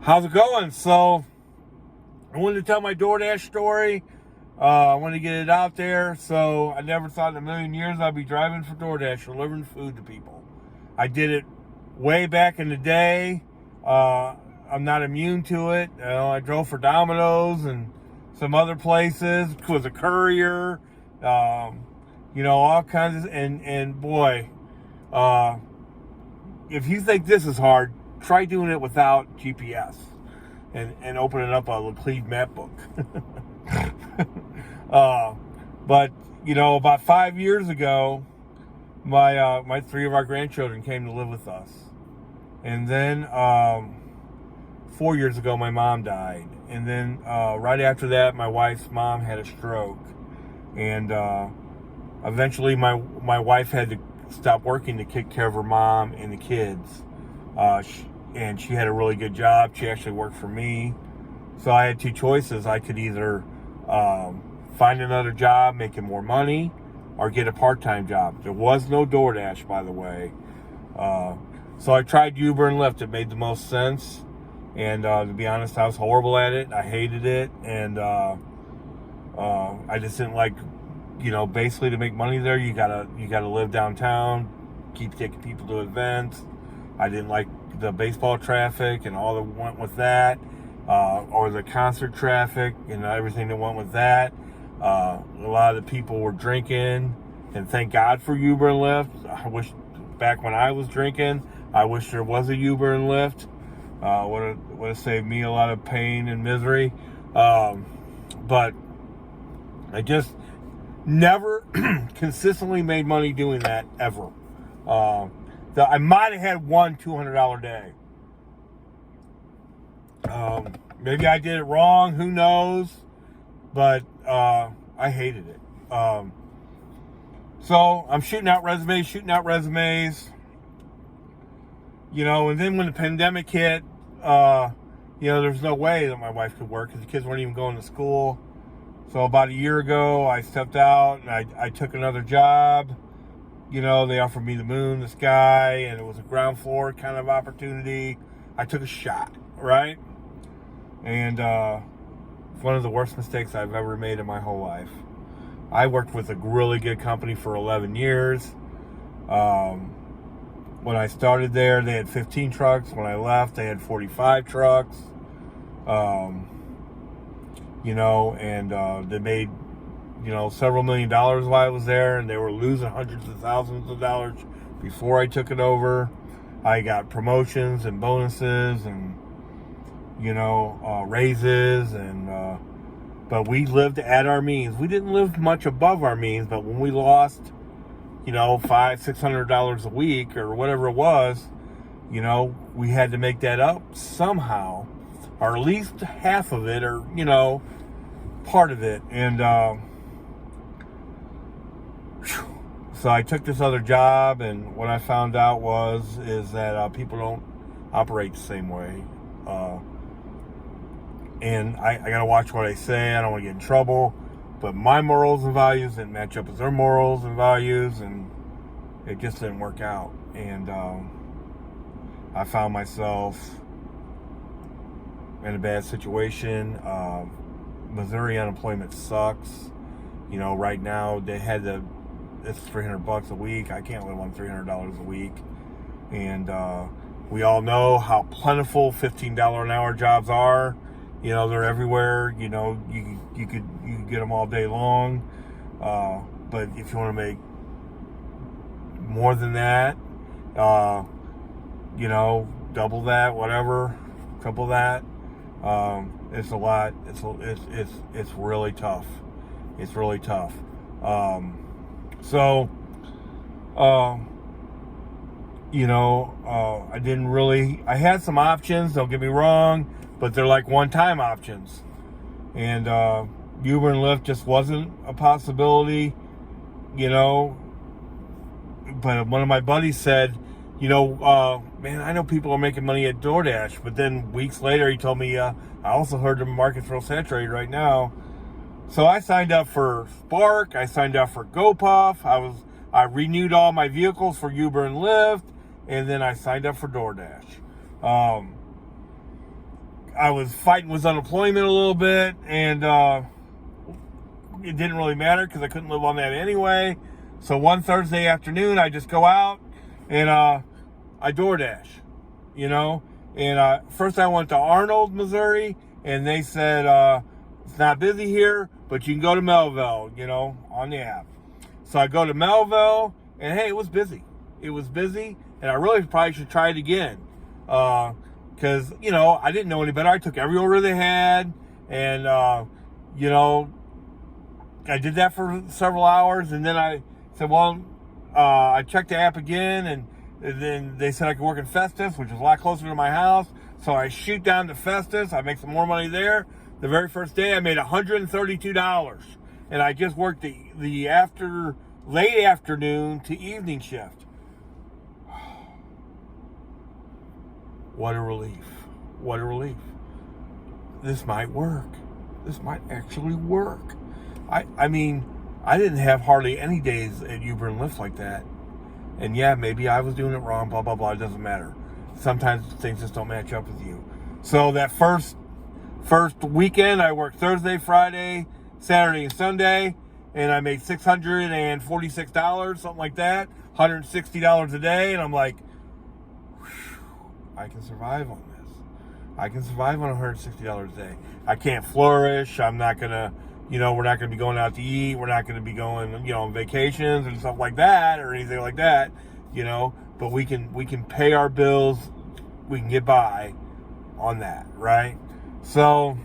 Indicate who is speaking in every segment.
Speaker 1: How's it going? So, I wanted to tell my DoorDash story. I wanted to get it out there. So, I never thought in a million years I'd be driving for DoorDash, delivering food to people. I did it way back in the day. I'm not immune to it. I drove for Domino's and some other places. Was a courier. All kinds of, and boy, if you think this is hard, try doing it without GPS and opening up a Laclede map book. But about 5 years ago, my three of our grandchildren came to live with us, and then 4 years ago my mom died, and then right after that my wife's mom had a stroke, and eventually my wife had to stop working to take care of her mom and the kids. And she had a really good job. She actually worked for me. So I had two choices. I could either find another job making more money or get a part-time job. There was no DoorDash, by the way. So I tried Uber and Lyft. It made the most sense. And to be honest, I was horrible at it. I hated it. And I just didn't like, basically to make money there, you gotta live downtown, keep taking people to events. I didn't like the baseball traffic and all that went with that, or the concert traffic and everything that went with that. A lot of the people were drinking, and thank God for Uber and Lyft. I wish back when I was drinking, I wish there was a Uber and Lyft. Would have saved me a lot of pain and misery. But I just never consistently made money doing that ever. I might have had one $200 day. Maybe I did it wrong. Who knows? But I hated it. So I'm shooting out resumes. And then when the pandemic hit, there's no way that my wife could work because the kids weren't even going to school. So about a year ago, I stepped out and I took another job. They offered me the moon, the sky, and it was a ground floor kind of opportunity. I took a shot, right? And one of the worst mistakes I've ever made in my whole life. I worked with a really good company for 11 years. When I started there, they had 15 trucks. When I left, they had 45 trucks. They made several $1 million while I was there, and they were losing hundreds of thousands of dollars before I took it over. I got promotions and bonuses and raises, and but we lived at our means. We didn't live much above our means, but when we lost $500-600 a week or whatever it was, we had to make that up somehow, or at least half of it, or part of it. And so I took this other job, and what I found out is that people don't operate the same way. And I gotta watch what I say. I don't want to get in trouble, but my morals and values didn't match up with their morals and values, and it just didn't work out. And I found myself in a bad situation. Missouri unemployment sucks. Right now it's $300 a week. I can't live on $300 a week. And we all know how plentiful $15 an hour jobs are. They're everywhere. You could get them all day long. But if you want to make more than that, double that, whatever, triple that, it's a lot. It's really tough. It's really tough. I had some options, don't get me wrong, but they're like one-time options. And Uber and Lyft just wasn't a possibility, But one of my buddies said, man, I know people are making money at DoorDash. But then weeks later, he told me, I also heard the market's real saturated right now. So I signed up for Spark. I signed up for GoPuff. I renewed all my vehicles for Uber and Lyft. And then I signed up for DoorDash. I was fighting with unemployment a little bit, and it didn't really matter because I couldn't live on that anyway. So one Thursday afternoon, I just go out and I DoorDash, And first I went to Arnold, Missouri, and they said, it's not busy here, but you can go to Melville, on the app. So I go to Melville, and hey, it was busy. It was busy, and I really probably should try it again. Because, I didn't know any better. I took every order they had, and, I did that for several hours, and then I said, well, I checked the app again, and then they said I could work in Festus, which is a lot closer to my house. So I shoot down to Festus. I make some more money there. The very first day, I made $132, and I just worked the late afternoon to evening shift. What a relief. What a relief. This might work. This might actually work. I mean, I didn't have hardly any days at Uber and Lyft like that. And yeah, maybe I was doing it wrong, blah, blah, blah. It doesn't matter. Sometimes things just don't match up with you. So that first weekend, I worked Thursday, Friday, Saturday, and Sunday. And I made $646, something like that. $160 a day. And I'm like, I can survive on this. I can survive on $160 a day. I can't flourish. I'm not going to, we're not going to be going out to eat. We're not going to be going, on vacations and stuff like that or anything like that, but we can pay our bills. We can get by on that, right? So,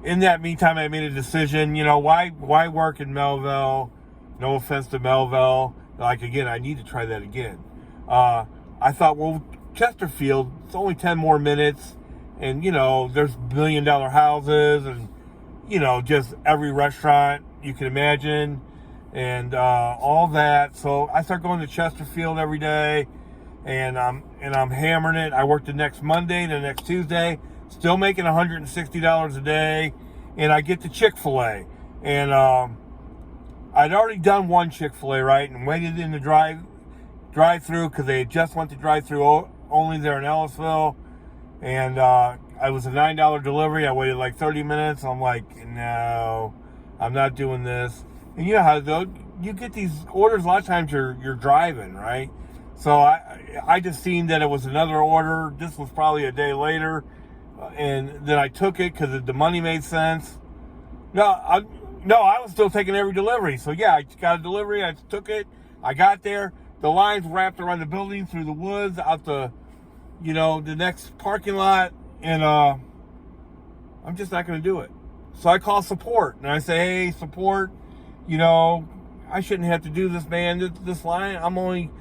Speaker 1: in that meantime, I made a decision, why work in Melville? No offense to Melville. Like, again, I need to try that again. I thought, well, Chesterfield, it's only 10 more minutes. And, there's $1 million houses and, just every restaurant you can imagine and all that. So I start going to Chesterfield every day and I'm hammering it. I work the next Monday, the next Tuesday, still making $160 a day. And I get to Chick-fil-A. And I'd already done one Chick-fil-A, right, and waited in the drive-through because they had just went to drive-through only there in Ellisville. And I was a $9 delivery. I waited like 30 minutes. I'm like, no, I'm not doing this. And you know how you get these orders, a lot of times you're driving, right? So I just seen that it was another order. This was probably a day later. And then I took it because the money made sense. No, I was still taking every delivery. So yeah, I got a delivery. I took it. I got there. The lines wrapped around the building through the woods out the next parking lot, and I'm just not going to do it. So I call support, and I say, hey, support, I shouldn't have to do this, man. This line, I'm only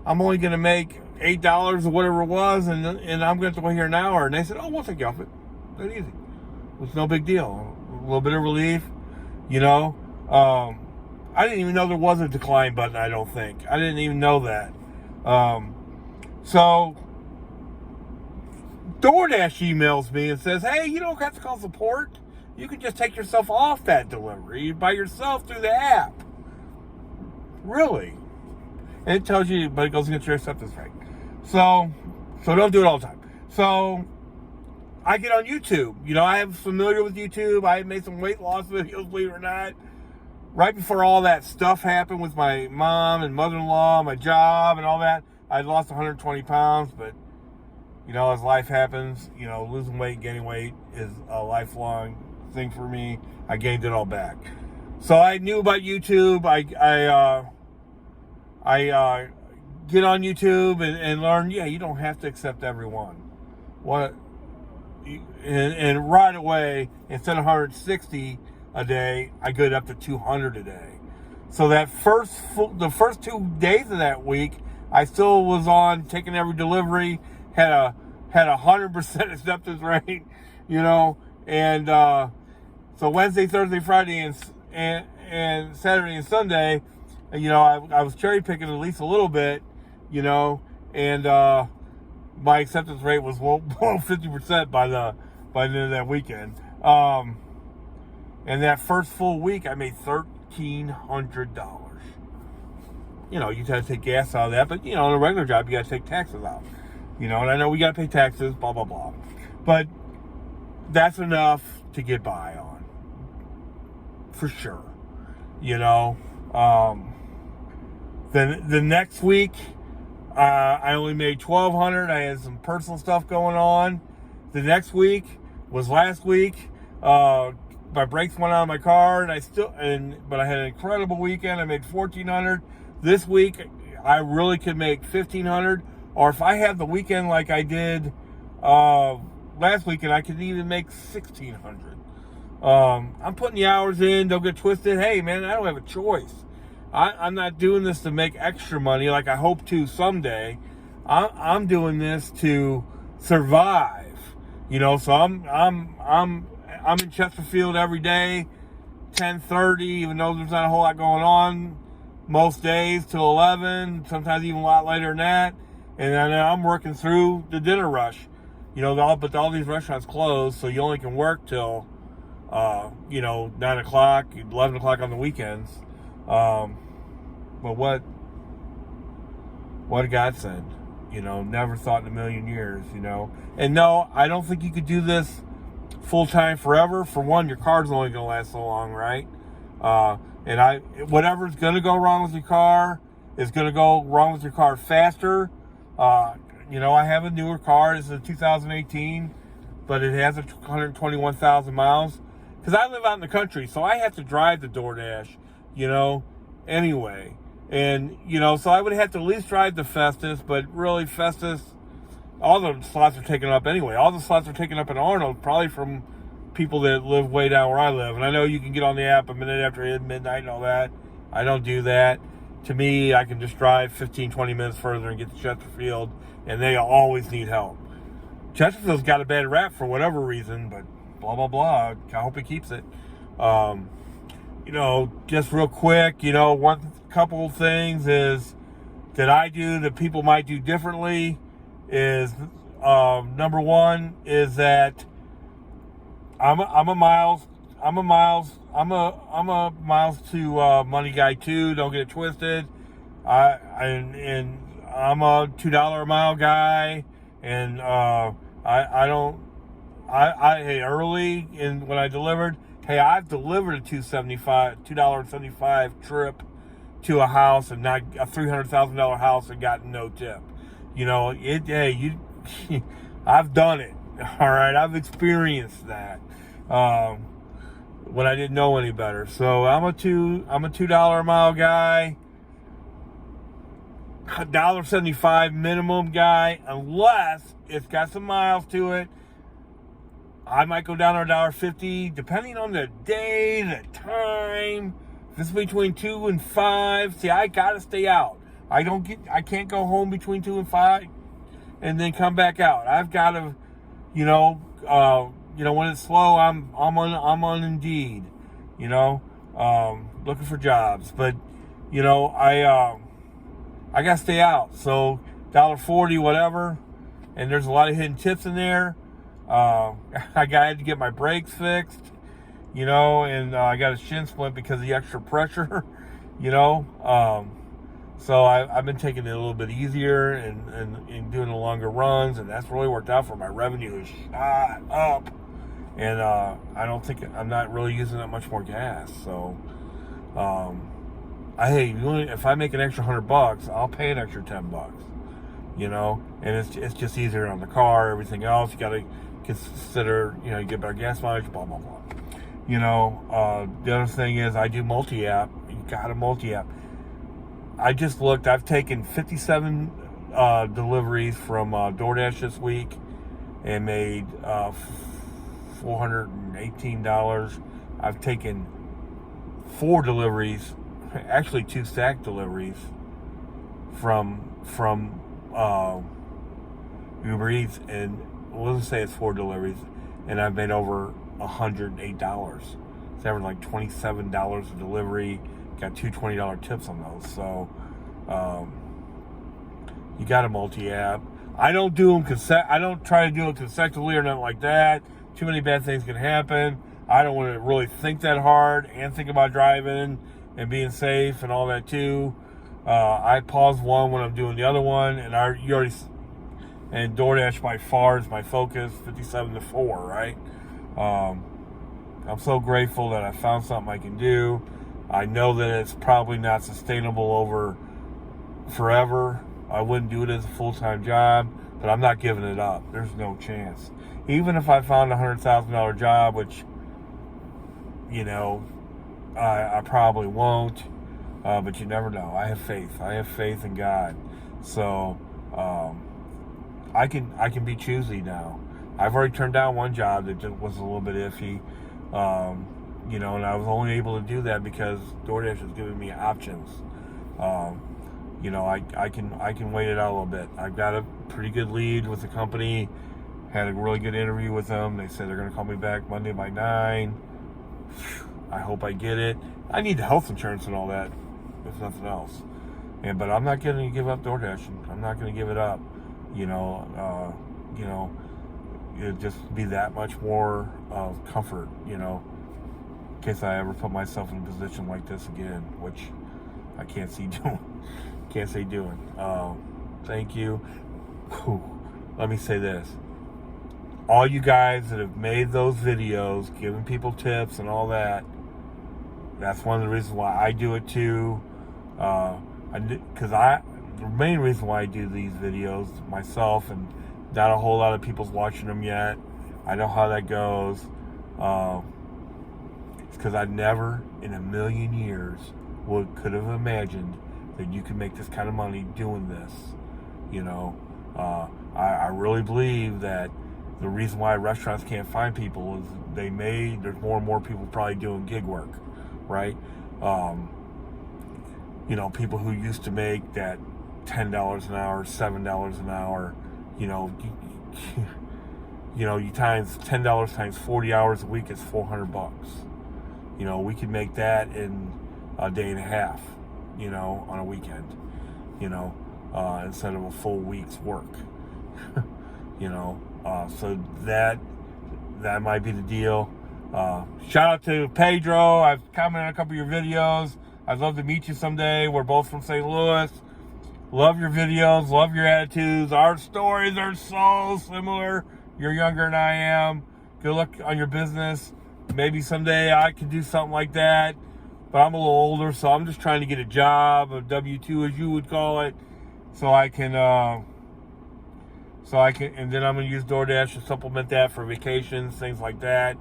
Speaker 1: going to make $8 or whatever it was, and I'm going to have to wait here an hour. And they said, oh, we'll take you off it. That easy. It's no big deal. A little bit of relief, I didn't even know there was a decline button, I don't think. I didn't even know that. So DoorDash emails me and says, hey, you don't have to call support. You can just take yourself off that delivery by yourself through the app. Really? And it tells you, but it goes against your acceptance rate. So don't do it all the time. So I get on YouTube. I am familiar with YouTube. I made some weight loss videos, believe it or not. Right before all that stuff happened with my mom and mother-in-law, my job and all that, I lost 120 pounds, but as life happens, losing weight, gaining weight is a lifelong thing for me. I gained it all back. So I knew about YouTube. I get on YouTube and learn, you don't have to accept everyone. And right away, instead of 160 a day, I get up to 200 a day. So the first 2 days of that week, I still was on taking every delivery, had a 100% acceptance rate, and so Wednesday, Thursday, Friday, and Saturday and Sunday, I was cherry picking at least a little bit, and my acceptance rate was below 50% by the end of that weekend. And that first full week, I made $1,300. You got to take gas out of that, but on a regular job, you got to take taxes out. And I know we got to pay taxes, blah, blah, blah. But that's enough to get by on. For sure. Then the next week, I only made $1,200. I had some personal stuff going on. The next week was last week. My brakes went out of my car, but I had an incredible weekend. I made $1,400. This week, I really could make $1,500. Or if I had the weekend like I did last weekend, I could even make $1,600. I'm putting the hours in. Don't get twisted. Hey, man, I don't have a choice. I'm not doing this to make extra money like I hope to someday. I'm doing this to survive. So I'm in Chesterfield every day, 10:30, even though there's not a whole lot going on most days, till 11, sometimes even a lot later than that. And then I'm working through the dinner rush. But all these restaurants close, so you only can work till 9 o'clock, 11 o'clock on the weekends. But what a godsend, never thought in a million years, And no, I don't think you could do this full time forever. For one, your car's only going to last so long, right? And whatever's going to go wrong with your car is going to go wrong with your car faster. I have a newer car. It's a 2018, but it has 121,000 miles. Because I live out in the country, so I have to drive the DoorDash, anyway. And, so I would have to at least drive the Festus, but really Festus, all the slots are taken up anyway. All the slots are taken up in Arnold, probably from people that live way down where I live. And I know you can get on the app a minute after midnight and all that. I don't do that. To me, I can just drive 15, 20 minutes further and get to Chesterfield, and they always need help. Chesterfield's got a bad rap for whatever reason, but blah, blah, blah. I hope he keeps it. Just real quick, one couple things is that I do that people might do differently is, number one is that I'm a miles to money guy too. Don't get it twisted. And I'm a $2 a mile guy, and hey, early when I delivered, I've delivered a $2.75 trip to a house, and not a $300,000 house, and gotten no tip. I've done it. All right, I've experienced that when I didn't know any better. So I'm a $2 a mile guy, $1.75 minimum guy, unless it's got some miles to it. I might go down to $1.50, depending on the day, the time. If it's between 2 and 5, see, I gotta stay out. I can't go home between 2 and 5 and then come back out. I've gotta, when it's slow, I'm on Indeed, looking for jobs. But, I gotta stay out. So $1.40, whatever. And there's a lot of hidden tips in there. I had to get my brakes fixed, and I got a shin splint because of the extra pressure, so I've been taking it a little bit easier and doing the longer runs, and that's really worked out for my revenue is shot up, and I'm not really using that much more gas. So if I make an extra $100, I'll pay an extra $10, and it's just easier on the car. Everything else you got to consider, you get better gas mileage, blah, blah, blah. The other thing is I do multi-app. You got a multi-app. I just looked. I've taken 57 deliveries from DoorDash this week and made $418. I've taken 4 deliveries, actually 2 stack deliveries from Uber Eats, and let's say it's 4 deliveries, and I've made over $108. It's averaged like $27 a delivery. Got 2 $20 tips on those. So you got a multi-app. I don't do them I don't try to do it consecutively or nothing like that. Too many bad things can happen. I don't want to really think that hard and think about driving and being safe and all that too. I pause one when I'm doing the other one, and And DoorDash by far is my focus, 57-4, right? I'm so grateful that I found something I can do. I know that it's probably not sustainable over forever. I wouldn't do it as a full-time job, but I'm not giving it up. There's no chance. Even if I found a $100,000 job, which, I probably won't, but you never know. I have faith. I have faith in God. So I can be choosy now. I've already turned down one job that just was a little bit iffy. And I was only able to do that because DoorDash was giving me options. I can wait it out a little bit. I've got a pretty good lead with the company. Had a really good interview with them. They said they're going to call me back Monday by 9. I hope I get it. I need the health insurance and all that, if nothing else. But I'm not going to give up DoorDash. I'm not going to give it up. It'd just be that much more of comfort, in case I ever put myself in a position like this again, which I can't see doing. Thank you. Let me say this. All you guys that have made those videos, giving people tips and all that, that's one of the reasons why I do it too. The main reason why I do these videos myself, and not a whole lot of people's watching them yet. I know how that goes. It's because I never in a million years could have imagined that you could make this kind of money doing this. I really believe that the reason why restaurants can't find people is there's more and more people probably doing gig work, right? People who used to make that $10 an hour, $7 an hour, you times $10 times 40 hours a week is $400. We could make that in a day and a half, on a weekend, instead of a full week's work, so that might be the deal. Shout out to Pedro. I've commented on a couple of your videos. I'd love to meet you someday. We're both from St. Louis. Love your videos. Love your attitudes. Our stories are so similar. You're younger than I am. Good luck on your business. Maybe someday I can do something like that. But I'm a little older, so I'm just trying to get a job, a W-2 as you would call it, so I can, and then I'm going to use DoorDash to supplement that for vacations, things like that.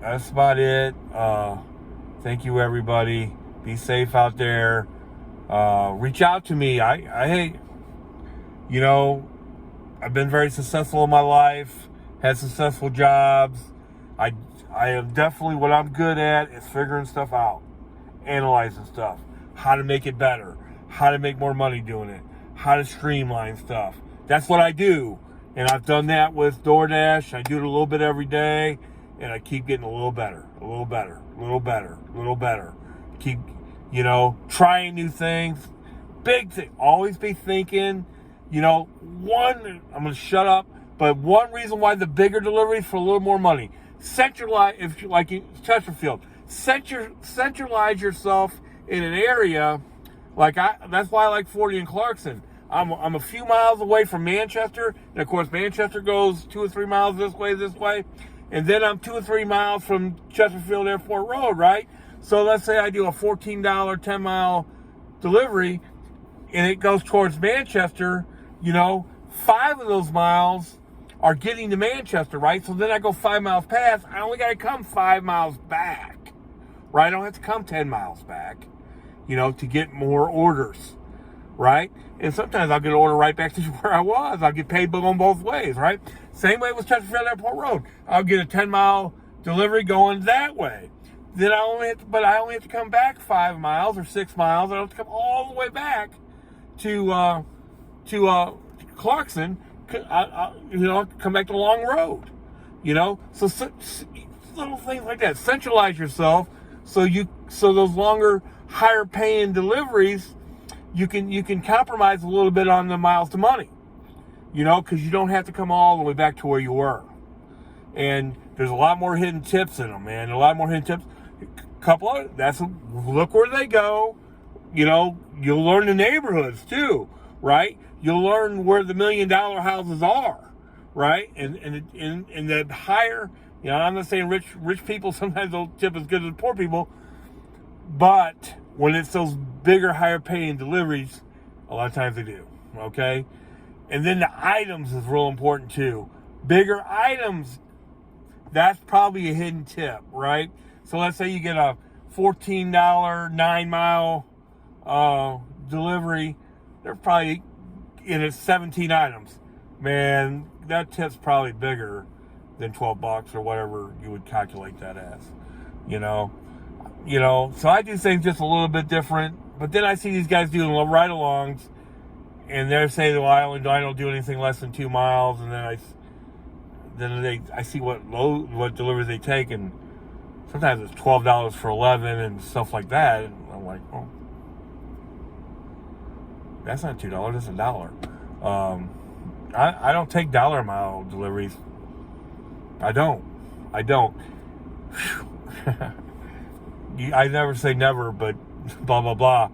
Speaker 1: That's about it. Thank you, everybody. Be safe out there. Reach out to me. I've been very successful in my life, had successful jobs. I am definitely, what I'm good at is figuring stuff out, analyzing stuff, how to make it better, how to make more money doing it, how to streamline stuff. That's what I do. And I've done that with DoorDash. I do it a little bit every day, and I keep getting a little better, a little better, a little better, a little better. Keep, trying new things. Big thing. Always be thinking, I'm going to shut up, but one reason why the bigger deliveries for a little more money. Centralize, if you like Chesterfield, centralize yourself in an area that's why I like 40 and Clarkson. I'm a few miles away from Manchester, and of course Manchester goes 2 or 3 miles this way, and then I'm 2 or 3 miles from Chesterfield Airport Road, right? So let's say I do a $14 10-mile delivery, and it goes towards Manchester. 5 of those miles are getting to Manchester, right? So then I go 5 miles past. I only got to come 5 miles back, right? I don't have to come 10 miles back, to get more orders, right? And sometimes I'll get an order right back to where I was. I'll get paid going both ways, right? Same way with Chesterfield Airport Road. I'll get a 10-mile delivery going that way. Then I only have to come back 5 miles or 6 miles. I don't have to come all the way back to Clarkson. Come back the long road. So little things like that. Centralize yourself so those longer, higher paying deliveries, you can compromise a little bit on the miles to money. Because you don't have to come all the way back to where you were. And there's a lot more hidden tips in them, man. A lot more hidden tips. Look where they go. you'll learn the neighborhoods too, right? You'll learn where the $1 million houses are, right? And the higher, I'm not saying rich people sometimes don't tip as good as poor people, but when it's those bigger, higher paying deliveries, a lot of times they do, okay? And then the items is real important too. Bigger items, that's probably a hidden tip, right? So let's say you get a $14 9-mile delivery. They're probably in it 17 items. Man, that tip's probably bigger than $12 or whatever you would calculate that as. So I do things just a little bit different. But then I see these guys doing ride-alongs, and they're saying, well, I don't do anything less than 2 miles, and then I see what deliveries they take, and sometimes it's $12 for 11 and stuff like that. And I'm like, oh, that's not $2, that's $1. I don't take dollar a mile deliveries. I don't. I never say never, but blah, blah, blah.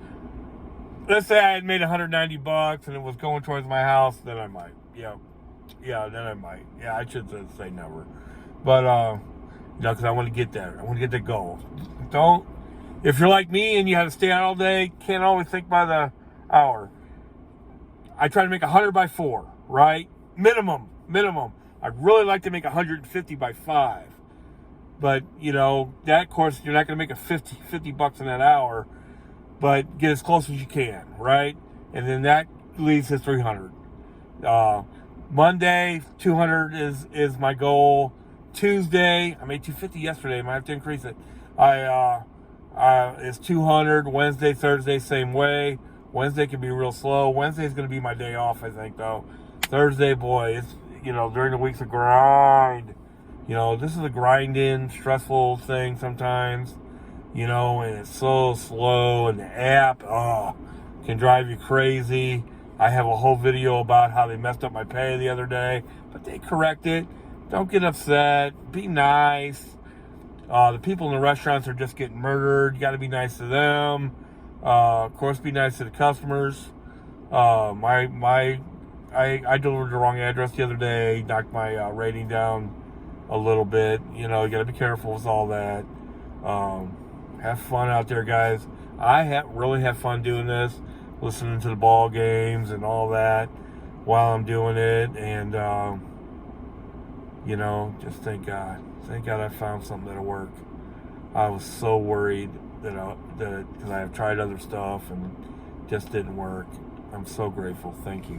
Speaker 1: Let's say I had made $190 and it was going towards my house, then I might. Yeah, then I might. Yeah, I should say never. But, because I want to get there. I want to get the goal. If you're like me and you have to stay out all day, can't always think by the hour. I try to make 100 by 4, right? Minimum. I'd really like to make 150 by 5. But, that course, you're not going to make $50 in that hour, but get as close as you can, right? And then that leads to 300. Monday, 200 is my goal. Tuesday, I made 250 yesterday. I might have to increase it. It's 200. Wednesday, Thursday, same way. Wednesday can be real slow. Wednesday's going to be my day off, I think, though. Thursday, boy, it's, during the week's a grind. This is a grinding, stressful thing sometimes, and it's so slow, and the app, can drive you crazy. I have a whole video about how they messed up my pay the other day, but they correct it. Don't get upset. Be nice. The people in the restaurants are just getting murdered. You got to be nice to them. Of course, be nice to the customers. I delivered the wrong address the other day. Knocked my rating down a little bit. You got to be careful with all that. Have fun out there, guys. I really have fun doing this, listening to the ball games and all that while I'm doing it. And, just thank God. Thank God I found something that'll work. I was so worried that because I have tried other stuff and just didn't work. I'm so grateful. Thank you.